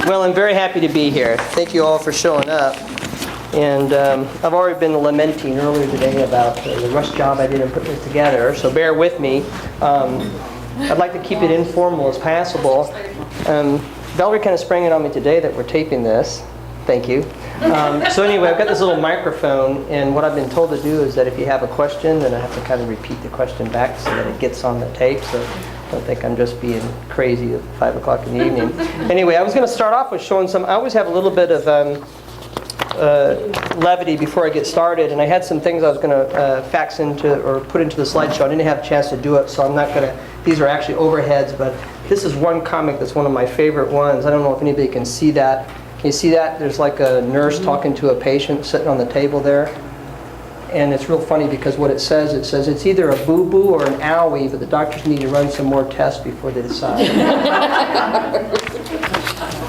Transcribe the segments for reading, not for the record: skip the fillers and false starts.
Well, I'm very happy to be here. Thank you all for showing up. And I've already been lamenting earlier today about the rush job I did in putting this together, so bear with me. I'd like to keep it informal as possible. Valerie kind of sprang it on me today that we're taping this. Thank you. So anyway, I've got this little microphone, and what I've been told to do is that if you have a question, then I have to kind of repeat the question back so that it gets on the tape. So don't think I'm just being crazy at 5 o'clock in the evening. Anyway, I was going to start off with showing some. I always have a little bit of levity before I get started, and I had some things I was going to fax into or put into the slideshow. I didn't have a chance to do it, so I'm not going to. These are actually overheads, but this is one comic that's one of my favorite ones. I don't know if anybody can see that. Can you see that? There's like a nurse talking to a patient sitting on the table there. And it's real funny because what it says it's either a boo-boo or an owie, but the doctors need to run some more tests before they decide.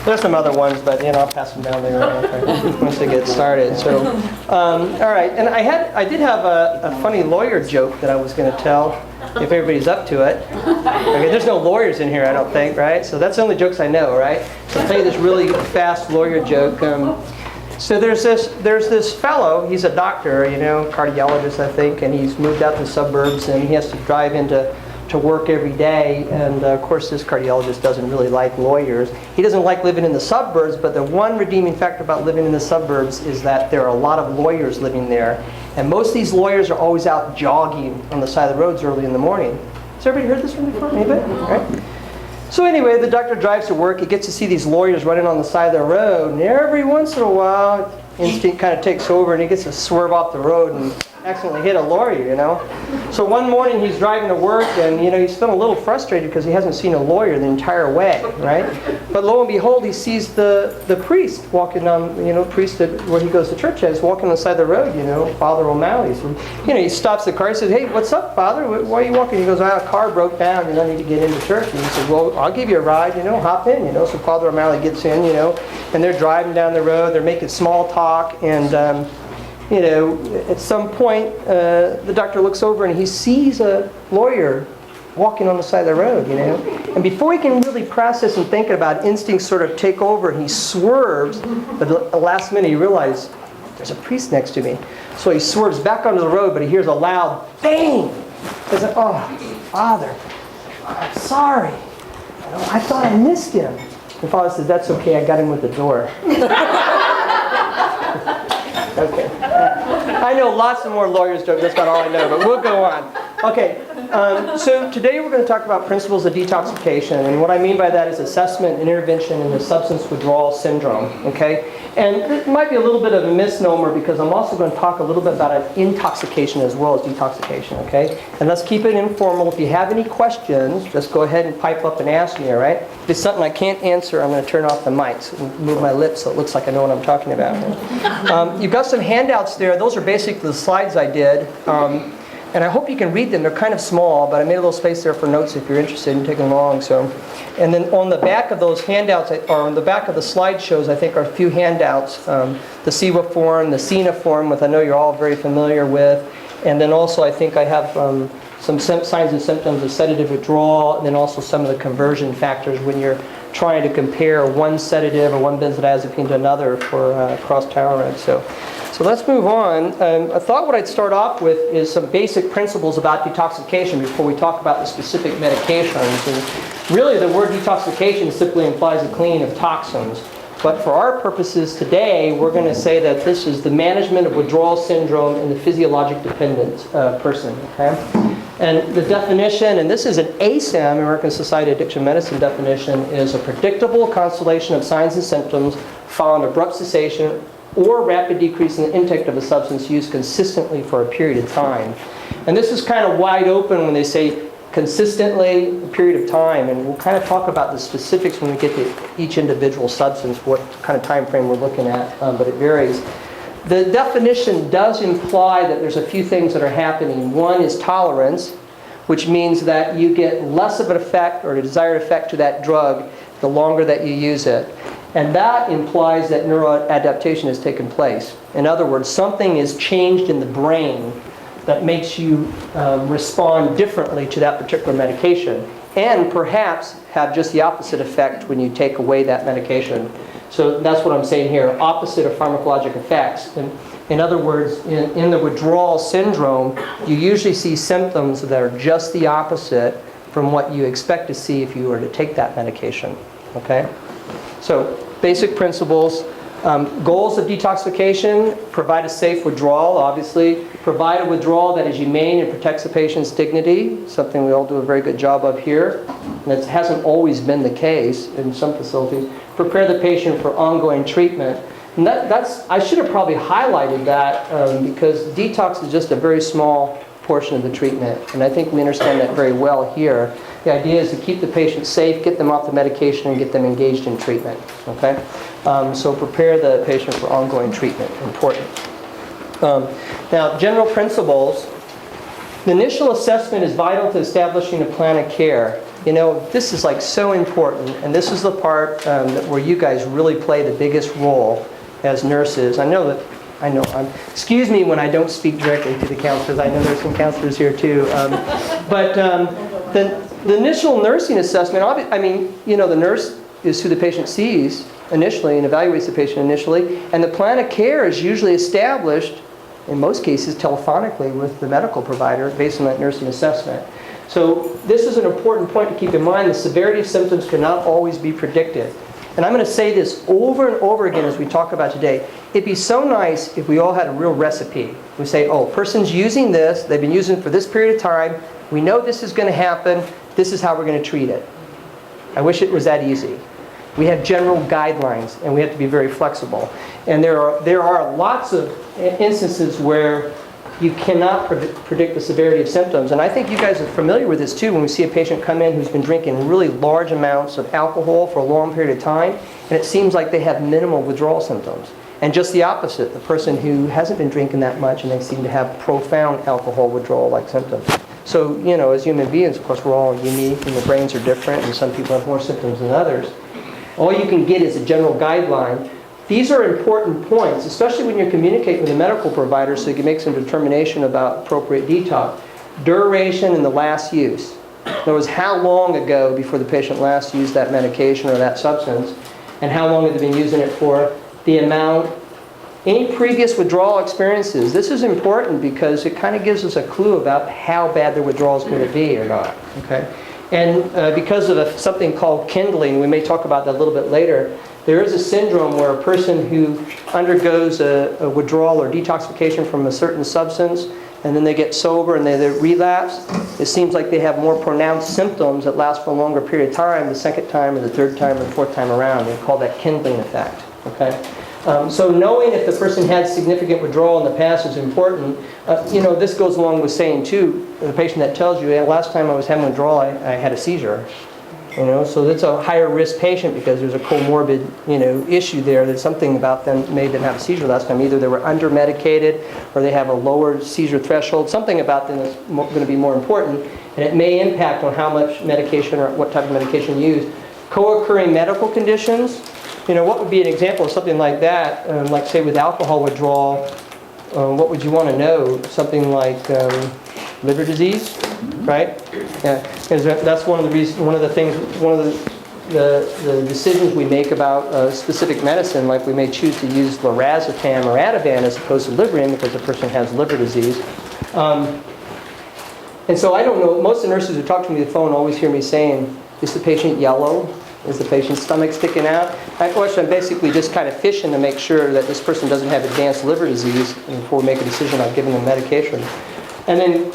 There's some other ones, but I'll pass them down there once they get started. So, all right. And I did have a funny lawyer joke that I was going to tell if everybody's up to it. Okay, there's no lawyers in here, I don't think, right? So that's the only jokes I know, right? So I'll tell you this really fast lawyer joke. So there's this fellow, he's a doctor, cardiologist, I think, and he's moved out to the suburbs, and he has to drive into work every day. And of course, this cardiologist doesn't really like lawyers. He doesn't like living in the suburbs, but the one redeeming factor about living in the suburbs is that there are a lot of lawyers living there. And most of these lawyers are always out jogging on the side of the roads early in the morning. Has everybody heard this one before? Anybody? Right? So anyway, the doctor drives to work. He gets to see these lawyers running on the side of the road. And every once in a while, instinct kind of takes over, and he gets to swerve off the road and accidentally hit a lawyer, So one morning he's driving to work, and he's feeling a little frustrated because he hasn't seen a lawyer the entire way, right? But lo and behold, he sees the priest walking on, priest where he goes to church at, is walking on the side of the road, Father O'Malley. So, he stops the car and says, "Hey, what's up, Father? Why are you walking?" He goes, "A car broke down, I need to get into church." And he says, "Well, I'll give you a ride, hop in, So Father O'Malley gets in, and they're driving down the road, they're making small talk, and at some point, the doctor looks over and he sees a lawyer walking on the side of the road, And before he can really process and think about it, instincts sort of take over, and he swerves. But at the last minute, he realizes, there's a priest next to me. So he swerves back onto the road, but he hears a loud bang. He's like, "Oh, Father, I'm sorry. I thought I missed him." The father says, "That's okay, I got him with the door." Okay. I know lots of more lawyers jokes. That's not all I know, but we'll go on. Okay. So today we're going to talk about principles of detoxification, and what I mean by that is assessment and intervention in the substance withdrawal syndrome. Okay. And it might be a little bit of a misnomer because I'm also going to talk a little bit about intoxication as well as detoxification. Okay. And let's keep it informal. If you have any questions, just go ahead and pipe up and ask me. All right. If it's something I can't answer, I'm going to turn off the mics and move my lips so it looks like I know what I'm talking about. You've got some handouts there. Those are basically the slides I did. And I hope you can read them. They're kind of small, but I made a little space there for notes if you're interested in taking along. So, and then on the back of those handouts, or on the back of the slideshows, I think are a few handouts. The SIWA form, the SINA form, which I know you're all very familiar with. And then also I think I have some signs and symptoms of sedative withdrawal, and then also some of the conversion factors when you're trying to compare one sedative or one benzodiazepine to another for cross-tolerance. So let's move on. I thought what I'd start off with is some basic principles about detoxification before we talk about the specific medications. And really the word detoxification simply implies a cleaning of toxins. But for our purposes today, we're going to say that this is the management of withdrawal syndrome in the physiologic dependent person. Okay? And the definition, and this is an ASAM, American Society of Addiction Medicine definition, is a predictable constellation of signs and symptoms following abrupt cessation or rapid decrease in the intake of a substance used consistently for a period of time. And this is kind of wide open when they say consistently, a period of time, and we'll kind of talk about the specifics when we get to each individual substance, what kind of time frame we're looking at, but it varies. The definition does imply that there's a few things that are happening. One is tolerance, which means that you get less of an effect or a desired effect to that drug the longer that you use it. And that implies that neuroadaptation has taken place. In other words, something is changed in the brain that makes you respond differently to that particular medication. and perhaps have just the opposite effect when you take away that medication. So that's what I'm saying here, opposite of pharmacologic effects. And in other words, in the withdrawal syndrome, you usually see symptoms that are just the opposite from what you expect to see if you were to take that medication. Okay? So basic principles. Goals of detoxification: provide a safe withdrawal, obviously. Provide a withdrawal that is humane and protects the patient's dignity, something we all do a very good job of here. And that hasn't always been the case in some facilities. Prepare the patient for ongoing treatment. And I should have probably highlighted that because detox is just a very small portion of the treatment. And I think we understand that very well here. The idea is to keep the patient safe, get them off the medication, and get them engaged in treatment. Okay? So prepare the patient for ongoing treatment. Important. Now, general principles. The initial assessment is vital to establishing a plan of care. You know, this is like so important, and this is the part where you guys really play the biggest role as nurses. Excuse me when I don't speak directly to the counselors. I know there's some counselors here too. But the initial nursing assessment, I mean, you know, the nurse is who the patient sees initially and evaluates the patient initially. And the plan of care is usually established, in most cases, telephonically with the medical provider based on that nursing assessment. So this is an important point to keep in mind. The severity of symptoms cannot always be predicted. And I'm going to say this over and over again as we talk about today. It'd be so nice if we all had a real recipe. We say, oh, person's using this. They've been using it for this period of time. We know this is going to happen. This is how we're going to treat it. I wish it was that easy. We have general guidelines, and we have to be very flexible. And there are lots of instances where you cannot predict the severity of symptoms. And I think you guys are familiar with this too when we see a patient come in who's been drinking really large amounts of alcohol for a long period of time, and it seems like they have minimal withdrawal symptoms. And just the opposite, the person who hasn't been drinking that much and they seem to have profound alcohol withdrawal-like symptoms. So, you know, as human beings, of course, we're all unique and the brains are different, and some people have more symptoms than others. All you can get is a general guideline. These are important points, especially when you're communicating with a medical provider so you can make some determination about appropriate detox. Duration and the last use. In other words, how long ago before the patient last used that medication or that substance, and how long have they been using it for, the amount, any previous withdrawal experiences. This is important because it kind of gives us a clue about how bad the withdrawal is going to be or not. Okay? And because of something called kindling, we may talk about that a little bit later, there is a syndrome where a person who undergoes a withdrawal or detoxification from a certain substance, and then they get sober and they relapse, it seems like they have more pronounced symptoms that last for a longer period of time, the second time or the third time or the fourth time around. They call that kindling effect. Okay? So knowing if the person had significant withdrawal in the past is important. You know, this goes along with saying too, the patient that tells you, last time I was having withdrawal, I had a seizure. You know, so that's a higher risk patient because there's a comorbid, you know, issue there. There's something about them made them have a seizure last time. Either they were under medicated or they have a lower seizure threshold. Something about them is going to be more important, and it may impact on how much medication or what type of medication you use. Co-occurring medical conditions. You know, what would be an example of something like that? Like say with alcohol withdrawal, what would you want to know? Something like liver disease, right? Yeah, because that's one of the reasons, one of the decisions we make about specific medicine. Like we may choose to use lorazepam or Ativan as opposed to Librium because the person has liver disease. And so I don't know. Most of the nurses who talk to me on the phone always hear me saying, "Is the patient yellow? Is the patient's stomach sticking out?" Of course, I'm basically just kind of fishing to make sure that this person doesn't have advanced liver disease before we make a decision on giving them medication. And then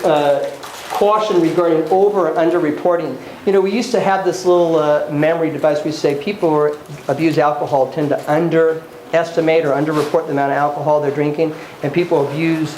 caution regarding over or under reporting. You know, we used to have this little memory device. We say people who abuse alcohol tend to underestimate or underreport the amount of alcohol they're drinking, and people who abuse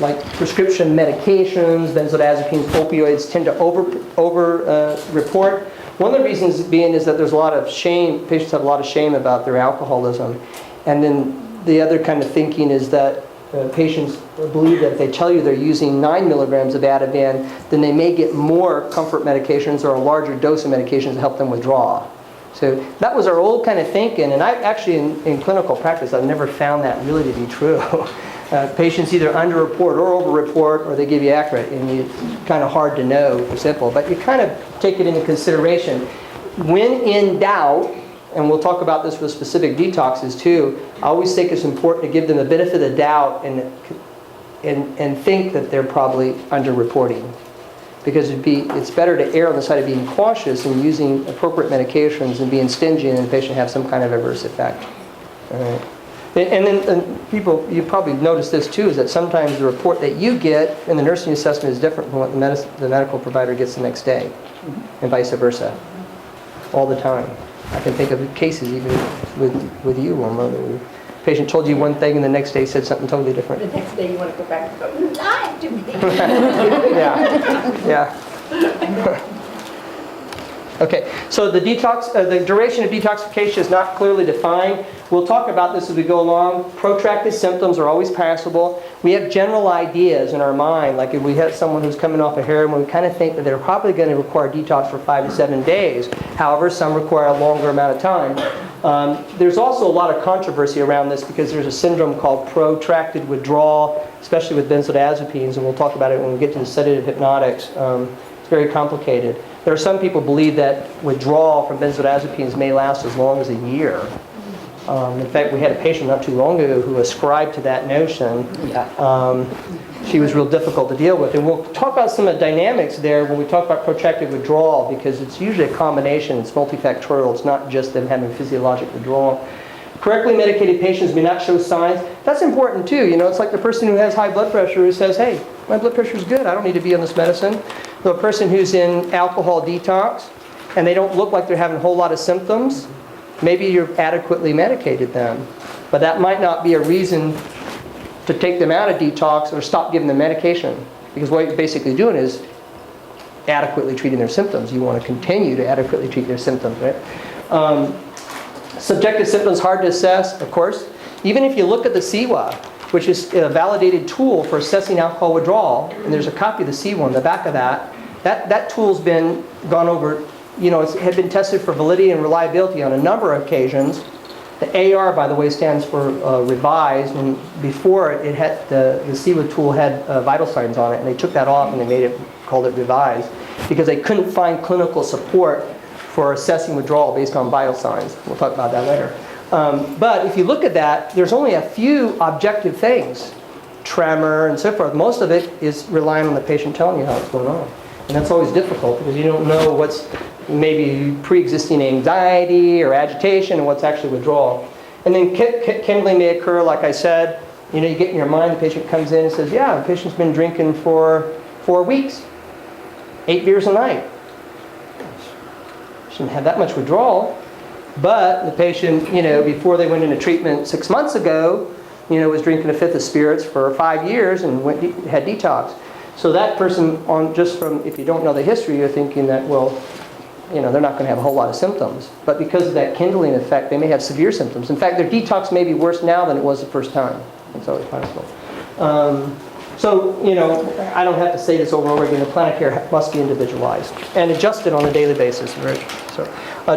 like prescription medications, benzodiazepines, opioids, tend to over report. One of the reasons being is that there's a lot of shame. Patients have a lot of shame about their alcoholism. And then the other kind of thinking is that patients believe that if they tell you they're using 9 milligrams of Ativan, then they may get more comfort medications or a larger dose of medications to help them withdraw. So that was our old kind of thinking. And I actually, in clinical practice, I've never found that really to be true. Patients either underreport or overreport, or they give you accurate, and it's kind of hard to know for simple. But you kind of take it into consideration. When in doubt, and we'll talk about this with specific detoxes too, I always think it's important to give them the benefit of the doubt and think that they're probably underreporting. Because it's better to err on the side of being cautious and using appropriate medications and being stingy, and the patient have some kind of adverse effect. All right. And then people, you probably noticed this too, is that sometimes the report that you get in the nursing assessment is different from what the medical provider gets the next day, and vice versa, all the time. I can think of cases even with you, Wilma. The patient told you one thing and the next day said something totally different. The next day you want to go back and go, you lied to me. Yeah. Okay, so the duration of detoxification is not clearly defined. We'll talk about this as we go along. Protracted symptoms are always passable. We have general ideas in our mind, like if we have someone who's coming off of heroin, we kind of think that they're probably going to require detox for 5 to 7 days. However, some require a longer amount of time. There's also a lot of controversy around this because there's a syndrome called protracted withdrawal, especially with benzodiazepines, and we'll talk about it when we get to the sedative hypnotics. It's very complicated. There are some people believe that withdrawal from benzodiazepines may last as long as a year. In fact, we had a patient not too long ago who ascribed to that notion. She was real difficult to deal with. And we'll talk about some of the dynamics there when we talk about protracted withdrawal, because it's usually a combination. It's multifactorial. It's not just them having physiologic withdrawal. Correctly medicated patients may not show signs. That's important too. You know, it's like the person who has high blood pressure who says, hey, my blood pressure is good. I don't need to be on this medicine. The person who's in alcohol detox and they don't look like they're having a whole lot of symptoms, maybe you've adequately medicated them. But that might not be a reason to take them out of detox or stop giving them medication. Because what you're basically doing is adequately treating their symptoms. You want to continue to adequately treat their symptoms, right? Subjective symptoms hard to assess, of course. Even if you look at the CWA, which is a validated tool for assessing alcohol withdrawal, and there's a copy of the C1 on the back of that tool's been gone over, you know, it had been tested for validity and reliability on a number of occasions. The AR, by the way, stands for revised, and before it had the CWA tool had vital signs on it, and they took that off and they called it revised, because they couldn't find clinical support for assessing withdrawal based on vital signs. We'll talk about that later. But if you look at that, there's only a few objective things, tremor and so forth. Most of it is relying on the patient telling you how it's going on. And that's always difficult because you don't know what's maybe pre-existing anxiety or agitation and what's actually withdrawal. And then kindling may occur, like I said. You know, you get in your mind, the patient comes in and says, yeah, the patient's been drinking for 4 weeks, 8 beers a night. Shouldn't have that much withdrawal. But the patient, you know, before they went into treatment 6 months ago, you know, was drinking a fifth of spirits for 5 years and had detox. So that person, if you don't know the history, you're thinking that, well, you know, they're not going to have a whole lot of symptoms. But because of that kindling effect, they may have severe symptoms. In fact, their detox may be worse now than it was the first time. It's always possible. So, you know, I don't have to say this over and over again. The plan of care must be individualized and adjusted on a daily basis. Right? So,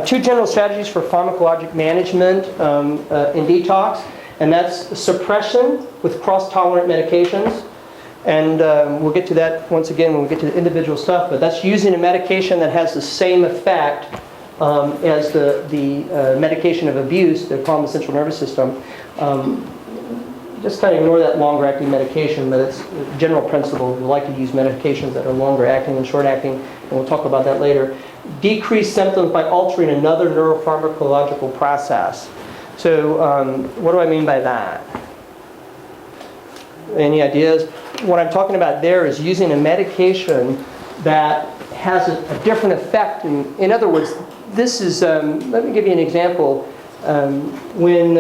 2 general strategies for pharmacologic management in detox, and that's suppression with cross-tolerant medications. And we'll get to that once again when we get to the individual stuff, but that's using a medication that has the same effect as the medication of abuse, the calm the central nervous system. Just kind of ignore that longer-acting medication, but it's a general principle. We like to use medications that are longer-acting and short-acting, and we'll talk about that later. Decrease symptoms by altering another neuropharmacological process. So what do I mean by that? Any ideas? What I'm talking about there is using a medication that has a different effect. In other words, this is, let me give you an example. When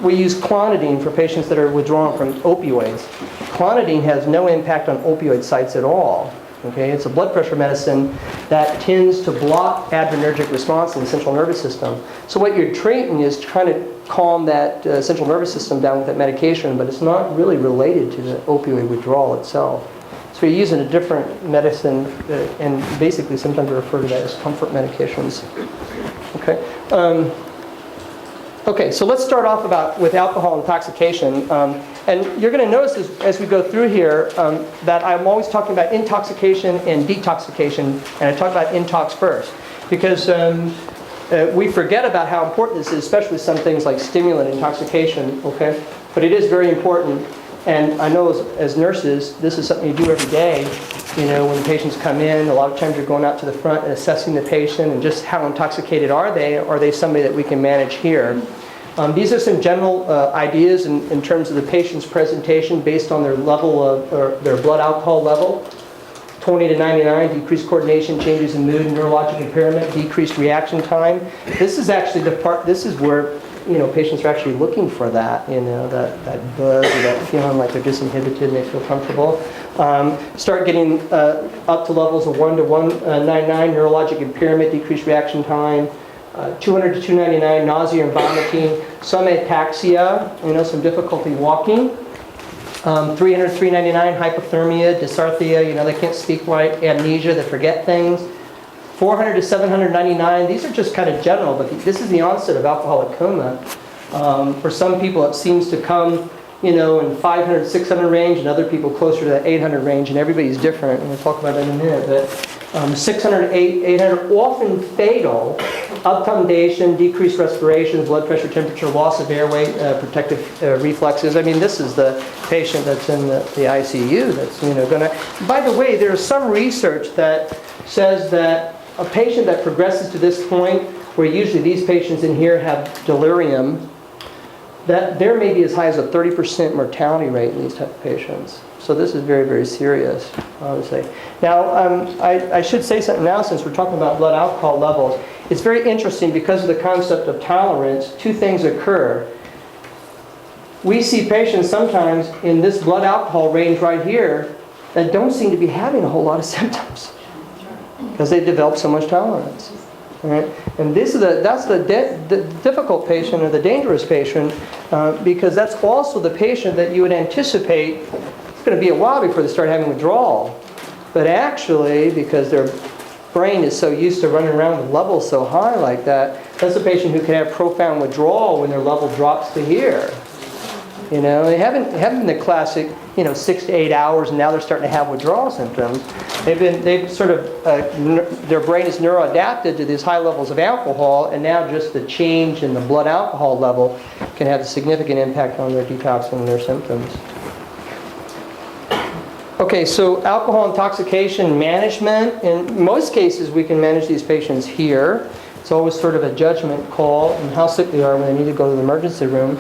we use clonidine for patients that are withdrawn from opioids. Clonidine has no impact on opioid sites at all. Okay? It's a blood pressure medicine that tends to block adrenergic response in the central nervous system. So what you're treating is trying to calm that central nervous system down with that medication, but it's not really related to the opioid withdrawal itself. So you're using a different medicine, and basically sometimes we refer to that as comfort medications. Okay. Okay, so let's start off with alcohol intoxication. And you're going to notice as we go through here that I'm always talking about intoxication and detoxification, and I talk about intox first. Because we forget about how important this is, especially some things like stimulant intoxication, okay? But it is very important. And I know as nurses, this is something you do every day. You know, when the patients come in, a lot of times you're going out to the front and assessing the patient and just how intoxicated are they? Are they somebody that we can manage here? These are some general ideas in terms of the patient's presentation based on their level of, or their blood alcohol level. 20 to 99, decreased coordination, changes in mood, neurologic impairment, decreased reaction time. This is actually the part, this is where, you know, patients are actually looking for that, you know, that buzz or that feeling like they're disinhibited and they feel comfortable. Start getting up to levels of 1 to 199, neurologic impairment, decreased reaction time, 200 to 299, nausea and vomiting, some ataxia, you know, some difficulty walking. 300 to 399, hypothermia, dysarthria, you know, they can't speak right, amnesia, they forget things. 400 to 799, these are just kind of general, but this is the onset of alcoholic coma. For some people it seems to come, you know, in 500, 600 range, and other people closer to that 800 range, and everybody's different, and we'll talk about that in a minute. But 600, 800, often fatal, obtundation, decreased respiration, blood pressure, temperature, loss of airway, protective reflexes. I mean, this is the patient that's in the ICU that's, you know, going to... By the way, there's some research that says that a patient that progresses to this point, where usually these patients in here have delirium, that there may be as high as a 30% mortality rate in these type of patients. So this is very, very serious, obviously. Now, I should say something now since we're talking about blood alcohol levels. It's very interesting because of the concept of tolerance, two things occur. We see patients sometimes in this blood alcohol range right here that don't seem to be having a whole lot of symptoms because they've developed so much tolerance. Right? And that's the difficult patient or the dangerous patient because that's also the patient that you would anticipate it's going to be a while before they start having withdrawal. But actually, because their brain is so used to running around with levels so high like that, that's a patient who can have profound withdrawal when their level drops to here. You know, they haven't been the classic, you know, 6 to 8 hours, and now they're starting to have withdrawal symptoms. They've sort of their brain is neuroadapted to these high levels of alcohol, and now just the change in the blood alcohol level can have a significant impact on their detox and their symptoms. Okay, so alcohol intoxication management. In most cases, we can manage these patients here. It's always sort of a judgment call on how sick they are when they need to go to the emergency room.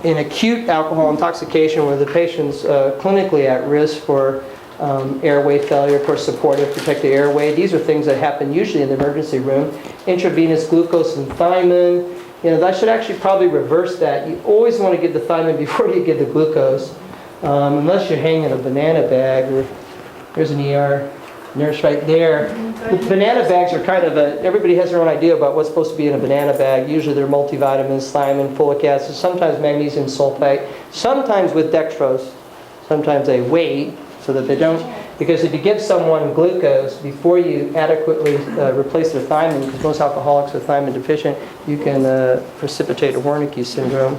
In acute alcohol intoxication, where the patient's clinically at risk for airway failure, of course, supportive, protective airway. These are things that happen usually in the emergency room. Intravenous glucose and thiamine. You know, I should actually probably reverse that. You always want to give the thiamine before you give the glucose. Unless you're hanging a banana bag, or there's an ER nurse right there. The banana bags are kind of everybody has their own idea about what's supposed to be in a banana bag. Usually they're multivitamins, thiamine, folic acid, sometimes magnesium sulfate, sometimes with dextrose. Sometimes they wait so that they don't, because if you give someone glucose before you adequately replace their thiamine, because most alcoholics are thiamine deficient, you can precipitate a Wernicke syndrome,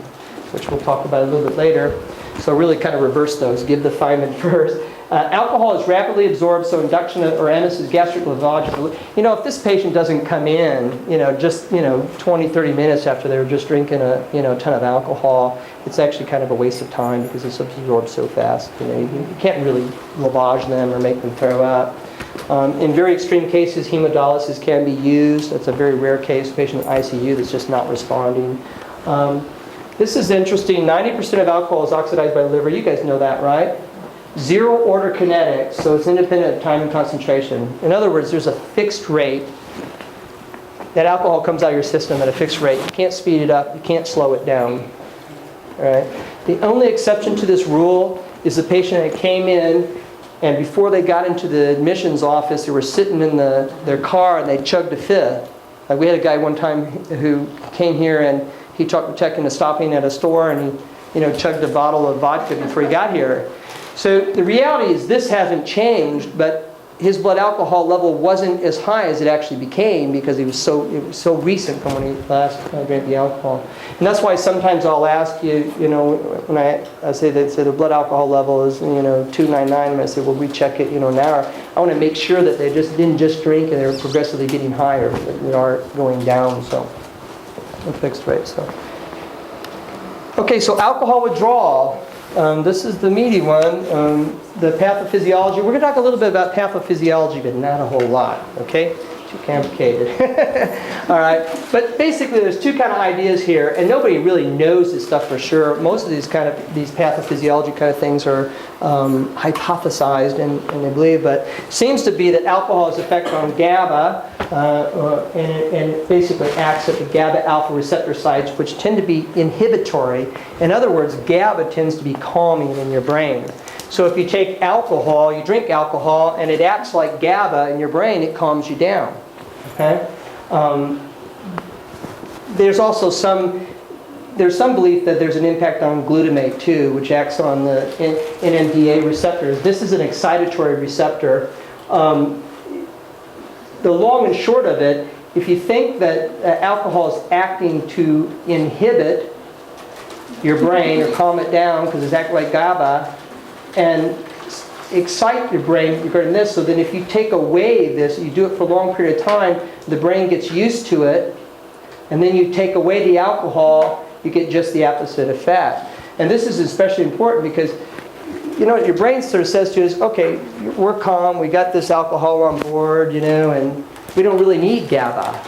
which we'll talk about a little bit later. So really kind of reverse those. Give the thiamine first. Alcohol is rapidly absorbed, so induction or emesis is gastric lavage. You know, if this patient doesn't come in, you know, just, you know, 20, 30 minutes after they were just drinking a, you know, ton of alcohol, it's actually kind of a waste of time because it's absorbed so fast. You know, you can't really lavage them or make them throw up. In very extreme cases, hemodialysis can be used. That's a very rare case, patient in ICU that's just not responding. This is interesting. 90% of alcohol is oxidized by the liver. You guys know that, right? Zero order kinetics, so it's independent of time and concentration. In other words, there's a fixed rate. That alcohol comes out of your system at a fixed rate. You can't speed it up. You can't slow it down. All right? The only exception to this rule is the patient that came in, and before they got into the admissions office, they were sitting in their car and they chugged a fifth. Like we had a guy one time who came here and he talked to tech into stopping at a store and he, you know, chugged a bottle of vodka before he got here. So the reality is this hasn't changed, but his blood alcohol level wasn't as high as it actually became because it was so recent from when he last drank the alcohol. And that's why sometimes I'll ask you, when I say that the blood alcohol level is 299, and I say, well, we check it now. I want to make sure that they didn't just drink and they're progressively getting higher, that we aren't going down. So I'm fixed rate. So okay, so alcohol withdrawal. This is the meaty one, the pathophysiology. We're going to talk a little bit about pathophysiology, but not a whole lot, okay? Too complicated. All right, but basically there's two kind of ideas here, and nobody really knows this stuff for sure. Most of these pathophysiology kind of things are hypothesized, and they believe, but it seems to be that alcohol's effect on GABA and basically acts at the GABA alpha receptor sites, which tend to be inhibitory. In other words, GABA tends to be calming in your brain. So if you take alcohol, you drink alcohol, and it acts like GABA in your brain, it calms you down. Okay? There's also some belief that there's an impact on glutamate too, which acts on the NMDA receptors. This is an excitatory receptor. The long and short of it, if you think that alcohol is acting to inhibit your brain or calm it down because it's acting like GABA and excite your brain regarding this, so then if you take away this, you do it for a long period of time, the brain gets used to it, and then you take away the alcohol, you get just the opposite effect. And this is especially important because your brain sort of says to us, okay, we're calm, we got this alcohol on board, and we don't really need GABA.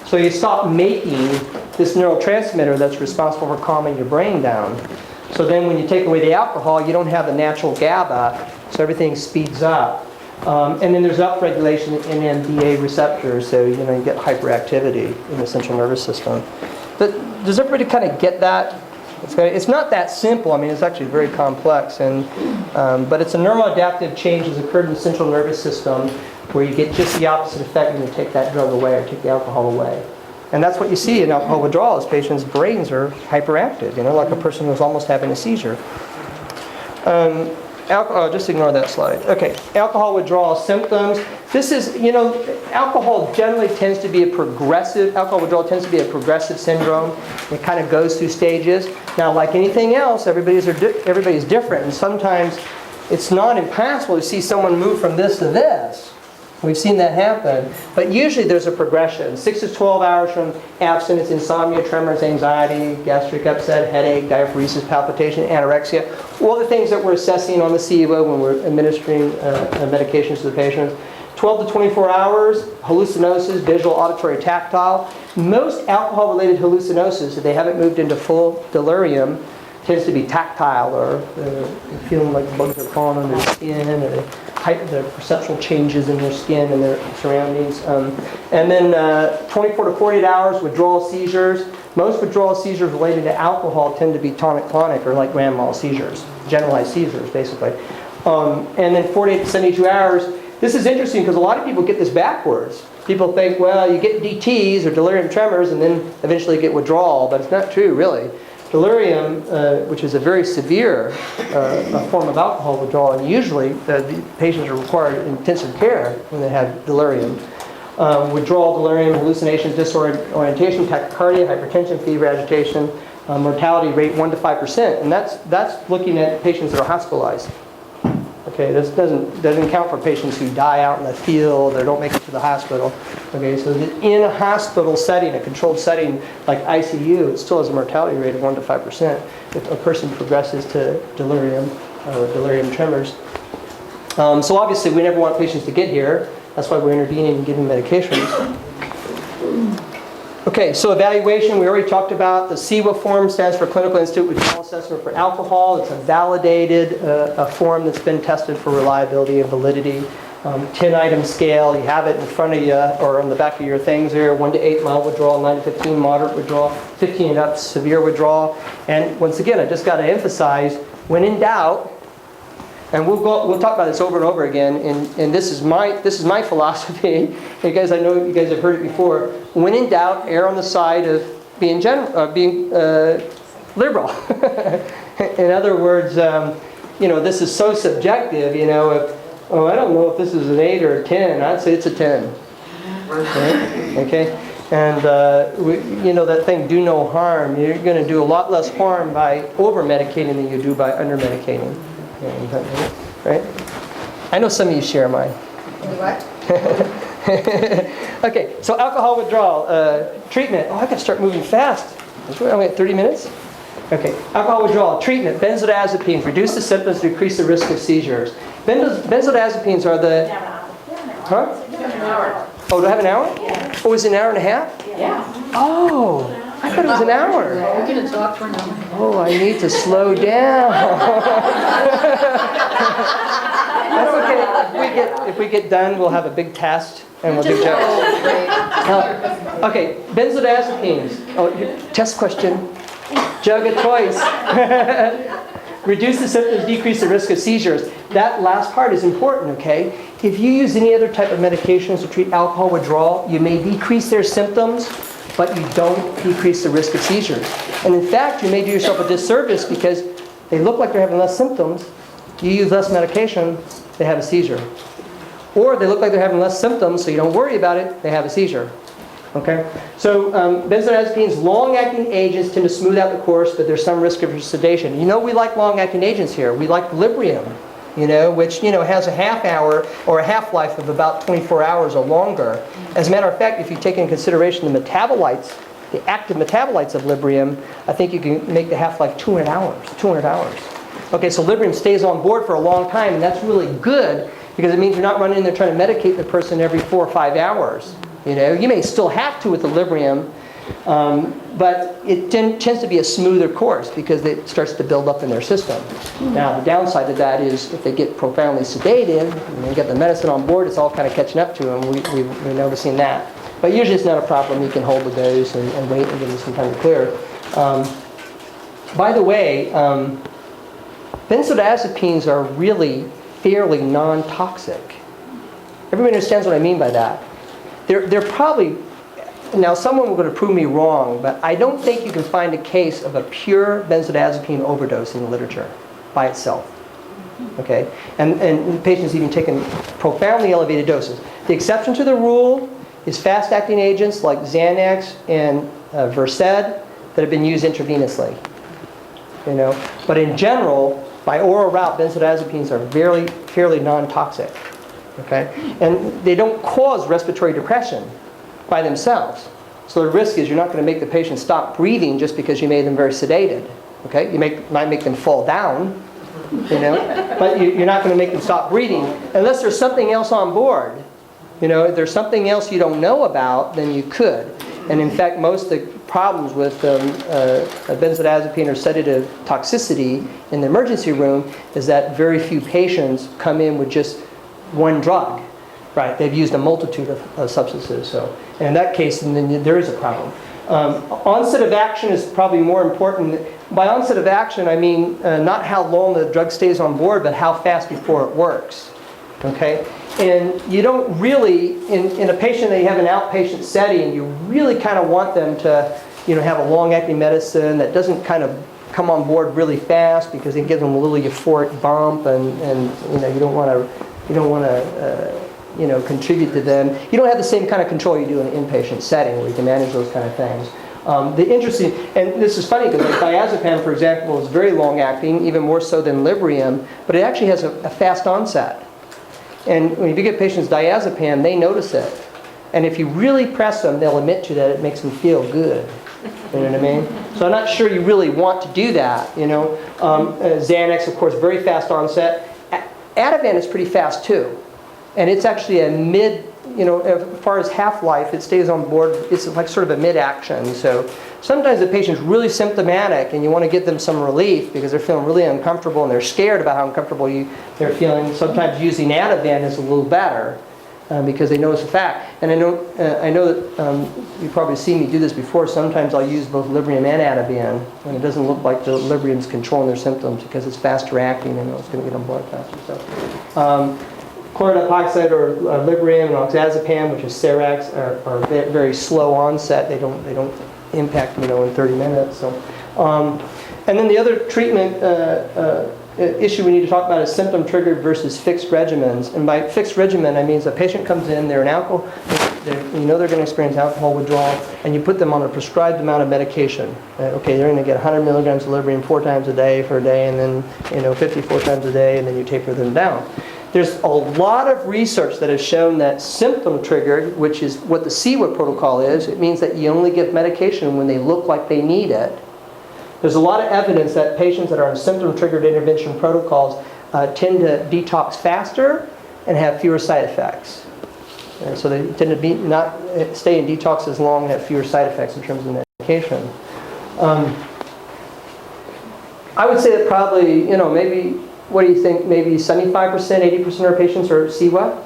So you stop making this neurotransmitter that's responsible for calming your brain down. So then when you take away the alcohol, you don't have the natural GABA, so everything speeds up. And then there's upregulation in NMDA receptors, so you get hyperactivity in the central nervous system. But does everybody kind of get that? It's not that simple. I mean, it's actually very complex, but it's a neuroadaptive change that's occurred in the central nervous system where you get just the opposite effect when you take that drug away or take the alcohol away. And that's what you see in alcohol withdrawal, is patients' brains are hyperactive, like a person who's almost having a seizure. Just ignore that slide. Okay, alcohol withdrawal symptoms. This is, alcohol generally tends to be alcohol withdrawal tends to be a progressive syndrome. It kind of goes through stages. Now, like anything else, everybody's different, and sometimes it's not impossible to see someone move from this to this. We've seen that happen. But usually there's a progression. 6 to 12 hours from abstinence, insomnia, tremors, anxiety, gastric upset, headache, diaphoresis, palpitation, anorexia. All the things that we're assessing on the CEVA when we're administering medications to the patients. 12 to 24 hours, hallucinosis, visual, auditory, tactile. Most alcohol-related hallucinosis, if they haven't moved into full delirium, tends to be tactile, or feeling like bugs are crawling on their skin, or the perceptual changes in their skin and their surroundings. And then 24 to 48 hours, withdrawal seizures. Most withdrawal seizures related to alcohol tend to be tonic-clonic, or like grand mal seizures, generalized seizures, basically. And then 48 to 72 hours. This is interesting because a lot of people get this backwards. People think, well, you get DTs or delirium tremors and then eventually get withdrawal, but it's not true, really. Delirium, which is a very severe form of alcohol withdrawal, and usually the patients are required intensive care when they have delirium. Withdrawal, delirium, hallucinations, disorientation, tachycardia, hypertension, fever, agitation, mortality rate 1 to 5%, and that's looking at patients that are hospitalized. Okay, this doesn't count for patients who die out in the field or don't make it to the hospital. Okay, so in a hospital setting, a controlled setting like ICU, it still has a mortality rate of 1 to 5% if a person progresses to delirium or delirium tremors. So obviously we never want patients to get here. That's why we're intervening and giving medications. Okay, so evaluation, we already talked about. The CEWA form stands for Clinical Institute Withdrawal Assessment for Alcohol. It's a validated a form that's been tested for reliability and validity. 10-item scale, you have it in front of you or on the back of your things there. 1 to 8, mild withdrawal. 9 to 15, moderate withdrawal. 15 and up, severe withdrawal. And once again, I just got to emphasize, when in doubt, and we'll talk about this over and over again, and this is my philosophy. You guys, I know you guys have heard it before. When in doubt, err on the side of being liberal. In other words, this is so subjective. Oh, I don't know if this is an 8 or a 10. I'd say it's a 10. Okay? And, that thing, do no harm. You're going to do a lot less harm by over-medicating than you do by under-medicating. Right? I know some of you share mine. What? Okay, so alcohol withdrawal treatment. Oh, I got to start moving fast. I only got 30 minutes? Okay, alcohol withdrawal treatment. Benzodiazepines reduce the symptoms, decrease the risk of seizures. Benzodiazepines are the... Huh? Oh, do I have an hour? Yeah. Oh, is it an hour and a half? Yeah. Oh, I thought it was an hour. We're going to talk for an hour. Oh, I need to slow down. That's okay. If we get done, we'll have a big test and we'll do jokes. Okay, benzodiazepines. Oh, test question. Jug of choice. Reduce the symptoms, decrease the risk of seizures. That last part is important, okay? If you use any other type of medications to treat alcohol withdrawal, you may decrease their symptoms, but you don't decrease the risk of seizures. And in fact, you may do yourself a disservice because they look like they're having less symptoms. You use less medication, they have a seizure. Or they look like they're having less symptoms, so you don't worry about it, they have a seizure. Okay? So benzodiazepines, long-acting agents tend to smooth out the course, but there's some risk of sedation. You know we like long-acting agents here. We like Librium, which has a half-hour or a half-life of about 24 hours or longer. As a matter of fact, if you take into consideration the metabolites, the active metabolites of Librium, I think you can make the half-life 200 hours. 200 hours. Okay, so Librium stays on board for a long time, and that's really good because it means you're not running in there trying to medicate the person every 4 or 5 hours. You may still have to with the Librium, but it tends to be a smoother course because it starts to build up in their system. Now, the downside of that is if they get profoundly sedated and they get the medicine on board, it's all kind of catching up to them. We're noticing that. But usually it's not a problem. You can hold the dose and wait and give them some time to clear. By the way, benzodiazepines are really fairly non-toxic. Everybody understands what I mean by that. They're probably, now someone will going to prove me wrong, but I don't think you can find a case of a pure benzodiazepine overdose in the literature by itself. Okay? And patients even taken profoundly elevated doses. The exception to the rule is fast-acting agents like Xanax and Versed that have been used intravenously. But in general, by oral route, benzodiazepines are fairly non-toxic. Okay? And they don't cause respiratory depression by themselves. So the risk is you're not going to make the patient stop breathing just because you made them very sedated. Okay? You might make them fall down, but you're not going to make them stop breathing unless there's something else on board. If there's something else you don't know about, then you could. And in fact, most of the problems with benzodiazepine or sedative toxicity in the emergency room is that very few patients come in with just one drug. Right? They've used a multitude of substances. So in that case, then there is a problem. Onset of action is probably more important. By onset of action, I mean not how long the drug stays on board, but how fast before it works. Okay? And you don't really, in a patient that you have an outpatient setting, you really kind of want them to have a long-acting medicine that doesn't kind of come on board really fast because it gives them a little euphoric bump, and you don't want to contribute to them. You don't have the same kind of control you do in an inpatient setting where you can manage those kind of things. The interesting, and this is funny because like diazepam, for example, is very long-acting, even more so than Librium, but it actually has a fast onset. And when you give patients diazepam, they notice it. And if you really press them, they'll admit to you that it makes them feel good. You know what I mean? So I'm not sure you really want to do that. Xanax, of course, very fast onset. Ativan is pretty fast too. And it's actually a mid, as far as half-life, it stays on board. It's like sort of a mid-action. So sometimes the patient's really symptomatic and you want to give them some relief because they're feeling really uncomfortable and they're scared about how uncomfortable they're feeling. Sometimes using Ativan is a little better because they know it's a fact. And I know that you've probably seen me do this before. Sometimes I'll use both Librium and Ativan and it doesn't look like the Librium's controlling their symptoms because it's faster acting and it's going to get on board faster. So. Chloride epoxide or Librium and oxazepam, which is Serax, are very slow onset. They don't impact in 30 minutes. So, and then the other treatment issue we need to talk about is symptom triggered versus fixed regimens. And by fixed regimen, I mean a patient comes in, they're an alcohol, you know they're going to experience alcohol withdrawal, and you put them on a prescribed amount of medication. Okay, they're going to get 100 milligrams of Librium 4 times a day for a day, and then 54 times a day, and then you taper them down. There's a lot of research that has shown that symptom triggered, which is what the CWIT protocol is, it means that you only give medication when they look like they need it. There's a lot of evidence that patients that are on symptom-triggered intervention protocols tend to detox faster and have fewer side effects. And so they tend to not stay in detox as long and have fewer side effects in terms of medication. I would say that probably, maybe, what do you think, maybe 75%, 80% of our patients are CWA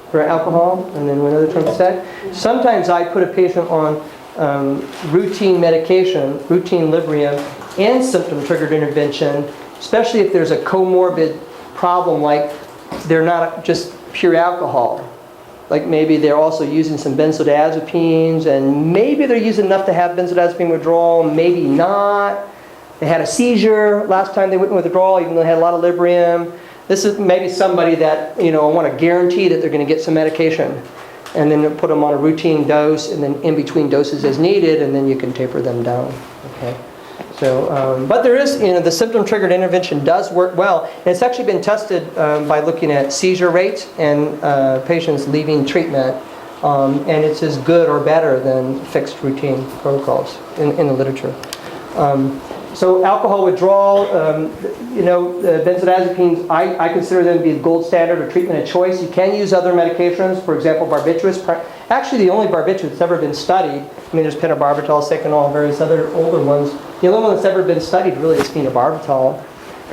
for alcohol, and then another 20%. Sometimes I put a patient on routine medication, routine Librium, and symptom-triggered intervention, especially if there's a comorbid problem like they're not just pure alcohol. Like maybe they're also using some benzodiazepines, and maybe they're using enough to have benzodiazepine withdrawal, maybe not. They had a seizure last time they went in withdrawal, even though they had a lot of Librium. This is maybe somebody that, I want to guarantee that they're going to get some medication. And then put them on a routine dose, and then in between doses as needed, and then you can taper them down. Okay. So, but there is, the symptom-triggered intervention does work well, and it's actually been tested by looking at seizure rates and patients leaving treatment, and it's as good or better than fixed routine protocols in the literature. So alcohol withdrawal, benzodiazepines, I consider them to be the gold standard of treatment of choice. You can use other medications, for example, barbiturates. Actually, the only barbiturate that's ever been studied, there's pentobarbital, seconal, and various other older ones. The only one that's ever been studied really is phenobarbital.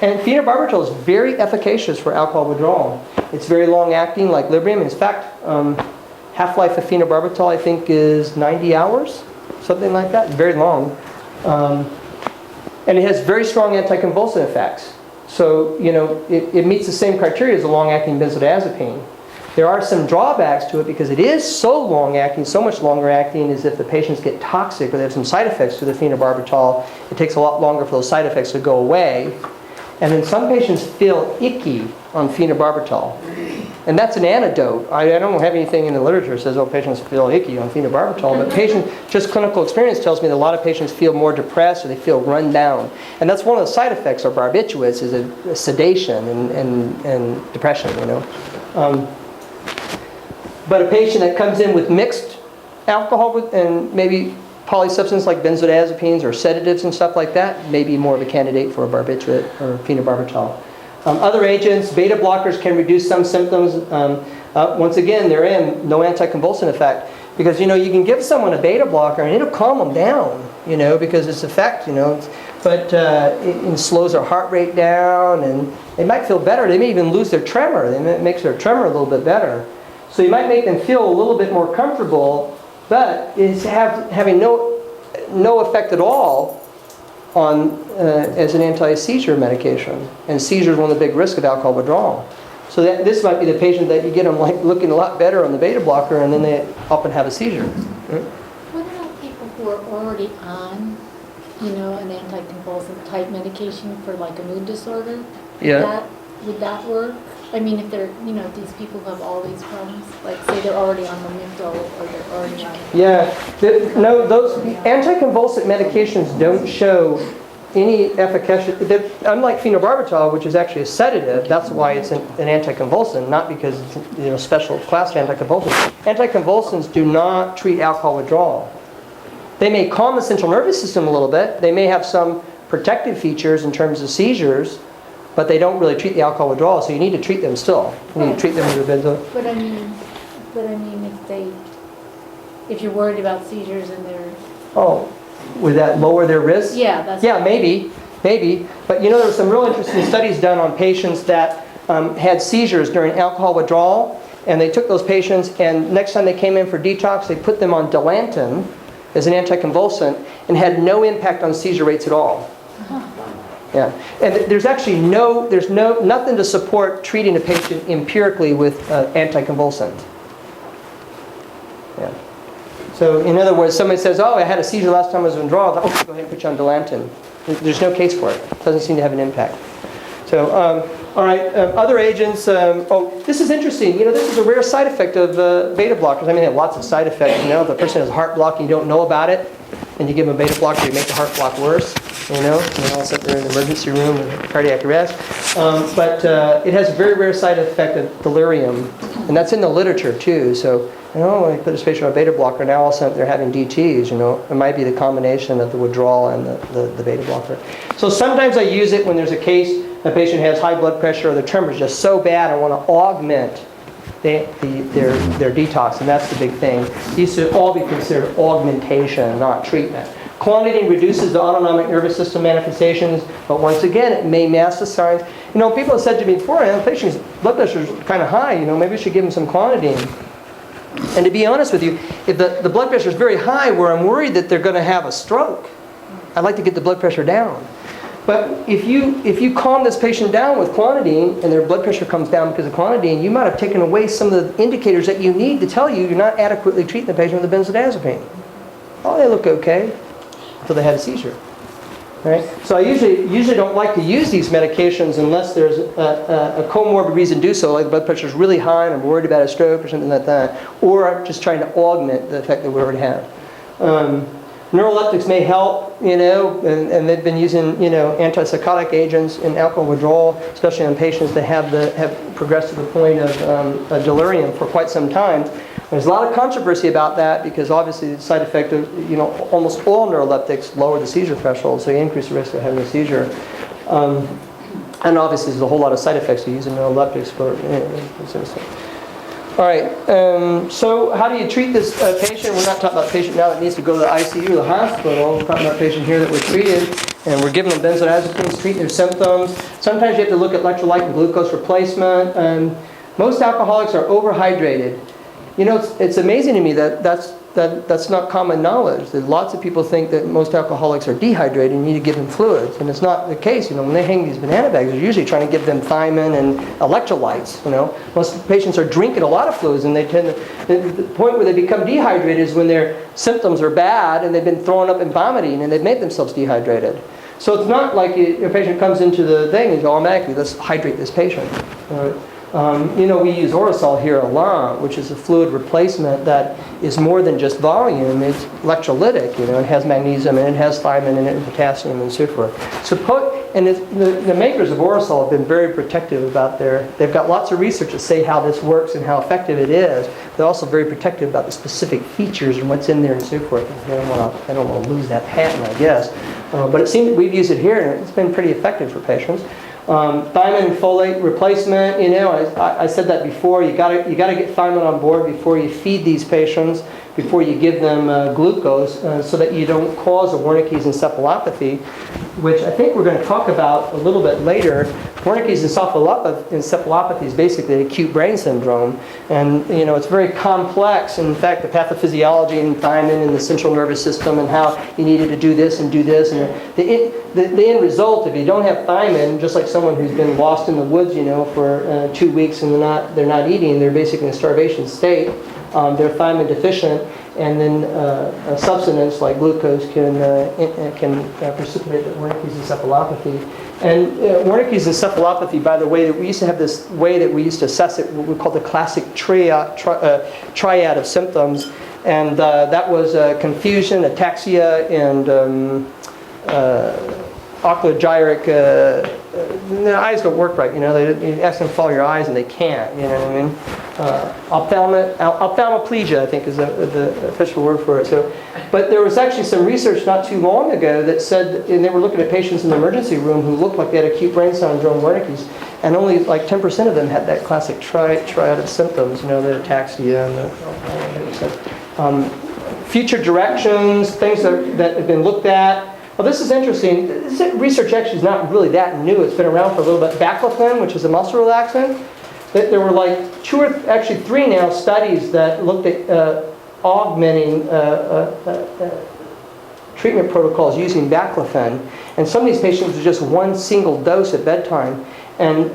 And phenobarbital is very efficacious for alcohol withdrawal. It's very long-acting, like Librium. In fact, half-life of phenobarbital, I think, is 90 hours, something like that. Very long. And it has very strong anticonvulsant effects. So, it meets the same criteria as a long-acting benzodiazepine. There are some drawbacks to it because it is so long-acting, so much longer-acting, as if the patients get toxic or they have some side effects to the phenobarbital. It takes a lot longer for those side effects to go away. And then some patients feel icky on phenobarbital. And that's an antidote. I don't have anything in the literature that says, patients feel icky on phenobarbital. But just clinical experience tells me that a lot of patients feel more depressed or they feel run down. And that's one of the side effects of barbiturates is a sedation and depression, But a patient that comes in with mixed alcohol and maybe polysubstance like benzodiazepines or sedatives and stuff like that may be more of a candidate for a barbiturate or phenobarbital. Other agents, beta blockers can reduce some symptoms. Once again, they're in no anticonvulsant effect because you can give someone a beta blocker and it'll calm them down, because its effect, but it slows their heart rate down and they might feel better. They may even lose their tremor. It makes their tremor a little bit better. So you might make them feel a little bit more comfortable, but it's having no effect at all on as an anti-seizure medication. And seizure is one of the big risks of alcohol withdrawal. So this might be the patient that you get them looking a lot better on the beta blocker, and then they often have a seizure. What about people who are already on, an anticonvulsant type medication for like a mood disorder? Yeah. Would that work? I mean, if they're, these people who have all these problems, like say they're already on Withdrawal or they're already on... Yeah. No, those anticonvulsant medications don't show any efficacy. Unlike phenobarbital, which is actually a sedative, that's why it's an anticonvulsant, not because it's special class anticonvulsants. Anticonvulsants do not treat alcohol withdrawal. They may calm the central nervous system a little bit. They may have some protective features in terms of seizures, but they don't really treat the alcohol withdrawal, so you need to treat them still. You need to treat them with a benzo. But I mean, if you're worried about seizures and they're... Oh, would that lower their risk? Yeah, that's... Yeah, maybe. But there were some real interesting studies done on patients that had seizures during alcohol withdrawal, and they took those patients, and next time they came in for detox, they put them on Dilantin as an anticonvulsant, and had no impact on seizure rates at all. Yeah, and there's actually nothing to support treating a patient empirically with anticonvulsant. Yeah. So in other words, somebody says, I had a seizure last time I was in withdrawal. Go ahead and put you on Dilantin. There's no case for it. It doesn't seem to have an impact. So, all right, other agents. Oh, this is interesting. You know, this is a rare side effect of beta blockers. I mean, they have lots of side effects. You know, if the person has a heart block and you don't know about it, and you give them a beta blocker, you make the heart block worse. You know, and they all sit there in the emergency room with cardiac arrest. But it has a very rare side effect of delirium, and that's in the literature too. So, you know, when you put this patient on a beta blocker, now all of a sudden they're having DTs. You know, it might be the combination of the withdrawal and the beta blocker. So sometimes I use it when there's a case. A patient has high blood pressure or the tremor is just so bad, I want to augment their detox, and that's the big thing. These should all be considered augmentation, not treatment. Clonidine reduces the autonomic nervous system manifestations, but once again, it may mask the signs. You know, people have said to me before, the patient's blood pressure is kind of high, you know, maybe we should give him some clonidine. And to be honest with you, if the blood pressure is very high where I'm worried that they're going to have a stroke, I'd like to get the blood pressure down. But if you calm this patient down with clonidine and their blood pressure comes down because of clonidine, you might have taken away some of the indicators that you need to tell you you're not adequately treating the patient with a benzodiazepine. Oh, they look okay until they had a seizure. Right? So I usually don't like to use these medications unless there's a comorbid reason to do so, like blood pressure is really high and I'm worried about a stroke or something like that, or I'm just trying to augment the effect that we already have. Neuroleptics may help, you know, and they've been using, you know, antipsychotic agents in alcohol withdrawal, especially on patients that have progressed to the point of delirium for quite some time. There's a lot of controversy about that because obviously the side effect of, you know, almost all neuroleptics lower the seizure threshold, so you increase the risk of having a seizure. And obviously there's a whole lot of side effects to using neuroleptics for, all right, so how do you treat this patient? We're not talking about a patient now that needs to go to the ICU or the hospital. We're talking about a patient here that we're treated, and we're giving them benzodiazepines to treat their symptoms. Sometimes you have to look at electrolyte and glucose replacement. Most alcoholics are overhydrated. You know, it's amazing to me that that's not common knowledge. That lots of people think that most alcoholics are dehydrated and you need to give them fluids, and it's not the case. You know, when they hang these banana bags, they're usually trying to give them thiamine and electrolytes. You know, most patients are drinking a lot of fluids, and they tend to. The point where they become dehydrated is when their symptoms are bad and they've been throwing up and vomiting, and they've made themselves dehydrated. So it's not like a patient comes into the thing and automatically let's hydrate this patient. You know, we use Orasol here a lot, which is a fluid replacement that is more than just volume. It's electrolytic. You know, it has magnesium and it has thiamine in it and potassium and so forth. The makers of Orasol have been very protective about they've got lots of research to say how this works and how effective it is. They're also very protective about the specific features and what's in there and so forth. I don't want to lose that patent, I guess. But it seems that we've used it here and it's been pretty effective for patients. Thiamine and folate replacement, you know, I said that before. You gotta get thiamine on board before you feed these patients, before you give them glucose, so that you don't cause a Wernicke's encephalopathy, which I think we're going to talk about a little bit later. Wernicke's encephalopathy is basically acute brain syndrome, and you know it's very complex. In fact, the pathophysiology and thiamine in the central nervous system, and how you needed to do this and do this, and the end result, if you don't have thiamine, just like someone who's been lost in the woods, you know, for 2 weeks and they're not eating, they're basically in a starvation state. They're thiamine deficient, and then a substance like glucose can precipitate the Wernicke's encephalopathy. And Wernicke's encephalopathy, by the way, that we used to have this way that we used to assess it, what we call the classic triad of symptoms, and that was confusion, ataxia, and oculogyric. The eyes don't work right, you know. You ask them to follow your eyes and they can't, you know what I mean? Ophthalmoplegia, I think, is the official word for it. So, but there was actually some research not too long ago that said, and they were looking at patients in the emergency room who looked like they had acute brain syndrome, Wernicke's, and only like 10% of them had that classic triad of symptoms, you know, the ataxia and the future directions, things that have been looked at. Well, this is interesting. This research actually is not really that new. It's been around for a little bit. Baclofen, which is a muscle relaxant. There were like 2 or actually 3 now studies that looked at augmenting treatment protocols using baclofen. And some of these patients were just 1 single dose at bedtime. And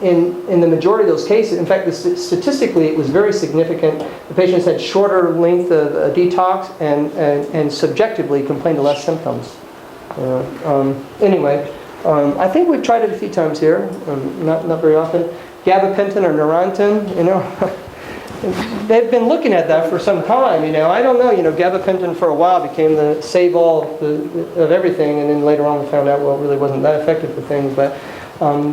in the majority of those cases, in fact, statistically it was very significant. The patients had shorter length of detox and subjectively complained of less symptoms. Anyway, I think we've tried it a few times here, not very often. Gabapentin or Neurontin, they've been looking at that for some time, I don't know, gabapentin for a while became the save-all of everything, and then later on we found out, well, it really wasn't that effective for things, but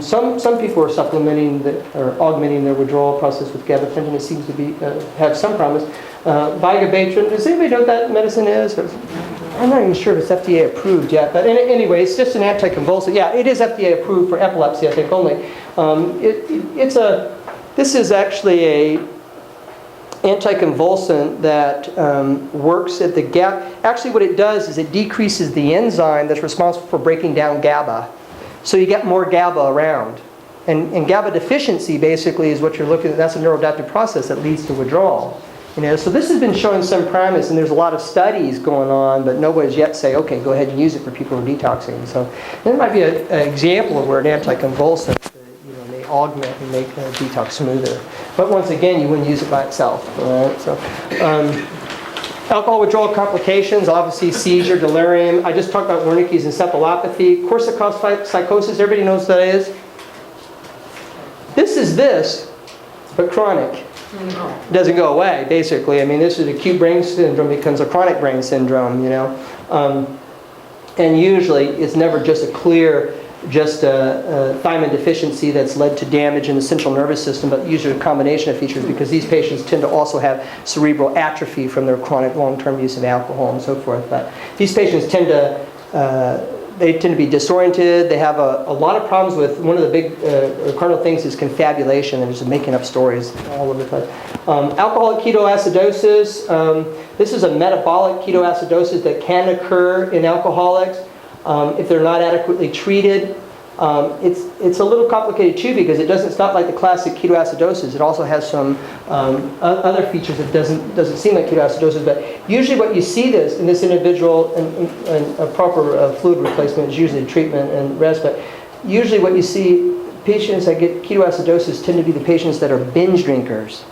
some people are supplementing or augmenting their withdrawal process with gabapentin. It seems to be have some promise. Gabapentin, does anybody know what that medicine is? I'm not even sure if it's FDA approved yet, but anyway, it's just an anticonvulsant. Yeah, it is FDA approved for epilepsy, I think, only. This is actually a anticonvulsant that works at the GABA. Actually, what it does is it decreases the enzyme that's responsible for breaking down GABA. So you get more GABA around. And GABA deficiency basically is what you're looking at. That's a neuroadaptive process that leads to withdrawal. So this has been showing some promise, and there's a lot of studies going on, but nobody's yet say, okay, go ahead and use it for people who are detoxing. So that might be an example of where an anticonvulsant may augment and make a detox smoother. But once again, you wouldn't use it by itself. All right? So, alcohol withdrawal complications, obviously seizure, delirium. I just talked about Wernicke's encephalopathy. Korsakoff psychosis, everybody knows what that is? This is this, but chronic. It doesn't go away, basically. I mean, this is acute brain syndrome becomes a chronic brain syndrome, And usually, it's never just a clear, thiamine deficiency that's led to damage in the central nervous system, but usually a combination of features because these patients tend to also have cerebral atrophy from their chronic long-term use of alcohol and so forth. But these patients tend to be disoriented. They have a lot of problems with one of the big cardinal things is confabulation and just making up stories all over the place. Alcoholic ketoacidosis. This is a metabolic ketoacidosis that can occur in alcoholics if they're not adequately treated. It's a little complicated too because it's not like the classic ketoacidosis. It also has some other features that doesn't seem like ketoacidosis. But usually, what you see in this individual, and a proper fluid replacement is usually treatment and rest. But usually, what you see patients that get ketoacidosis tend to be the patients that are binge drinkers.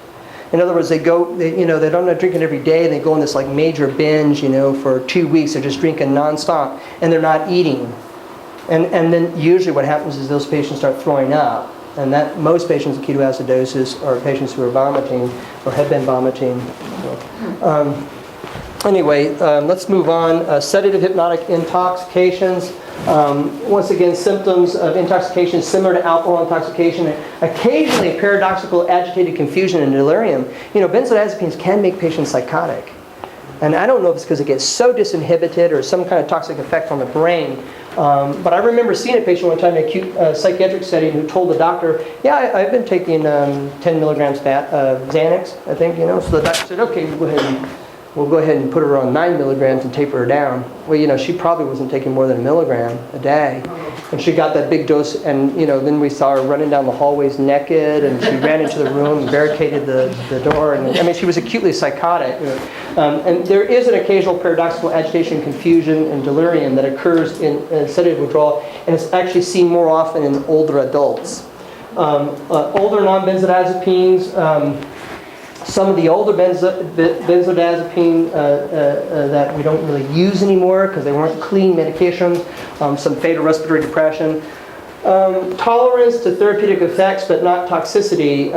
In other words, they don't drink it every day. They go on this like major binge, for 2 weeks. They're just drinking nonstop, and they're not eating. And then usually what happens is those patients start throwing up. And that most patients with ketoacidosis are patients who are vomiting or have been vomiting. Anyway, let's move on. Sedative hypnotic intoxications. Once again, symptoms of intoxication similar to alcohol intoxication. Occasionally, paradoxical agitated confusion and delirium. Benzodiazepines can make patients psychotic. And I don't know if it's because it gets so disinhibited or some kind of toxic effect on the brain. But I remember seeing a patient one time in an acute psychiatric setting who told the doctor, yeah, I've been taking 10 milligrams Xanax, I think, So the doctor said, okay, we'll go ahead and put her on 9 milligrams and taper her down. Well, she probably wasn't taking more than a milligram a day. And she got that big dose, and, then we saw her running down the hallways naked, and she ran into the room and barricaded the door. And, she was acutely psychotic. And there is an occasional paradoxical agitation, confusion, and delirium that occurs in sedative withdrawal, and it's actually seen more often in older adults. Older non-benzodiazepines, some of the older benzodiazepine that we don't really use anymore because they weren't clean medications, some fatal respiratory depression. Tolerance to therapeutic effects but not toxicity.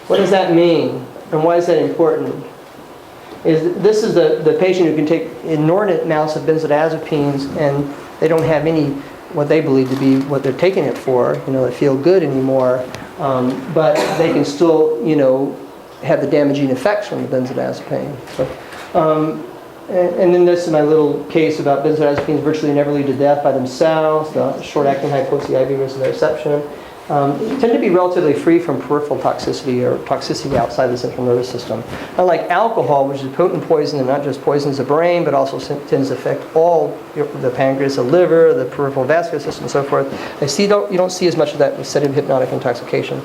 What does that mean? And why is that important? This is the patient who can take inordinate amounts of benzodiazepines and they don't have any, what they believe to be what they're taking it for, that feel good anymore. But they can still, have the damaging effects from the benzodiazepine. So, and then this is my little case about benzodiazepines virtually never lead to death by themselves. The short-acting hypoxia IV risk of reception tend to be relatively free from peripheral toxicity or toxicity outside the central nervous system. Unlike alcohol, which is a potent poison and not just poisons the brain, but also tends to affect all the pancreas, the liver, the peripheral vascular system, and so forth. You don't see as much of that with sedative hypnotic intoxication.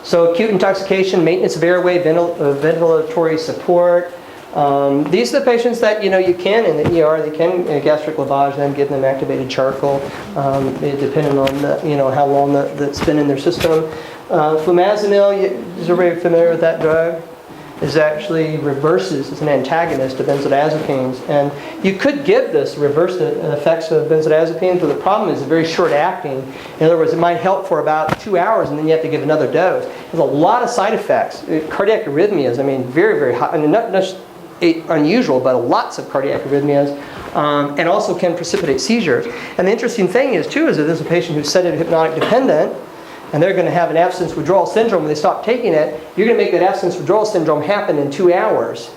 So acute intoxication, maintenance of airway, ventilatory support. These are the patients that you can in the ER. They can gastric lavage them, give them activated charcoal, depending on how long that's been in their system. Flamazanil, is everybody familiar with that drug? is actually reverses as an antagonist of benzodiazepines. And you could give this, reverse the effects of benzodiazepines, but the problem is it's very short acting. In other words, it might help for about 2 hours and then you have to give another dose. There's a lot of side effects. Cardiac arrhythmias, I mean, very, very high. I mean, not just unusual, but lots of cardiac arrhythmias. And also can precipitate seizures. And the interesting thing is, too, is that there's a patient who's sedative hypnotic dependent, and they're going to have an abstinence withdrawal syndrome when they stop taking it. You're going to make that abstinence withdrawal syndrome happen in 2 hours.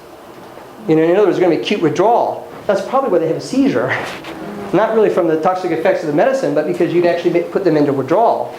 You know, in other words, there's going to be acute withdrawal. That's probably why they have a seizure. Not really from the toxic effects of the medicine, but because you'd actually put them into withdrawal.